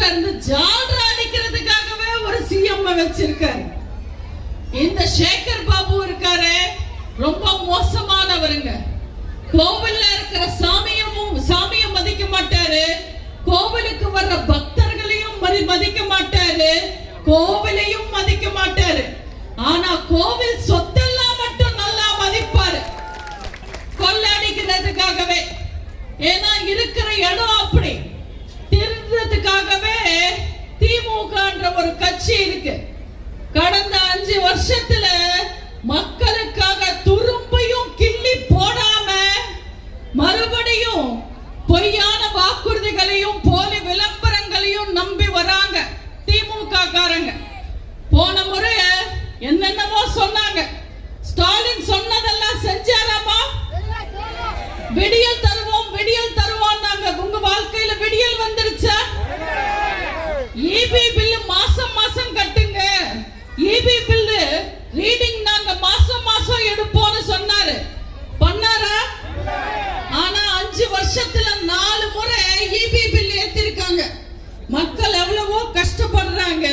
Minister இந்த ஜால்ரா அடிக்கிறதுக்காகவே ஒரு சிஎம் வச்சிருக்காரு. இந்த சேகர் பாபு இருக்காரு, ரொம்ப மோசமானவருங்க. கோவில்ல இருக்கிற சாமியை மதிக்க மாட்டாரு, கோவிலுக்கு வர்ற பக்தர்களையும் மதிக்க மாட்டாரு, கோவிலையும் மதிக்க மாட்டாரு. ஆனா கோவில் சொத்தெல்லாம் மட்டும் நல்லா மதிப்பாரு, கொள்ளடிக்கிறதுக்காகவே. ஏன்னா இருக்கிற இடம் அப்படி. திருடுறதுக்காகவே திமுகன்ற ஒரு கட்சி இருக்கு. கடந்த 5 வருஷத்துல மக்களுக்காக துரும்பையும் கிள்ளி போடாம மறுபடியும் பொய்யான வாக்குறுதிகளையும் போலி விளம்பரங்களையும் நம்பி வராங்க திமுக காரங்க. போன முறை என்னென்னமோ சொன்னாங்க. ஸ்டாலின் சொன்னதெல்லாம் செஞ்சாராமா? விடியல் தருவோம் விடியல் தருவோம் நாங்க. உங்க வாழ்க்கையில விடியல் வந்துருச்சா? ஈபி பில் மாசம் மாசம் கட்டுங்க, ஈபி பில் ரீடிங் நாங்க மாசம் மாசம் எடுப்போம்னு சொன்னாரு. பண்ணாரா? ஆனா 5 வருஷத்துல 4 முறை ஈபி பில் ஏத்திருக்காங்க. மக்கள் எவ்வளவோ கஷ்டப்படுறாங்க.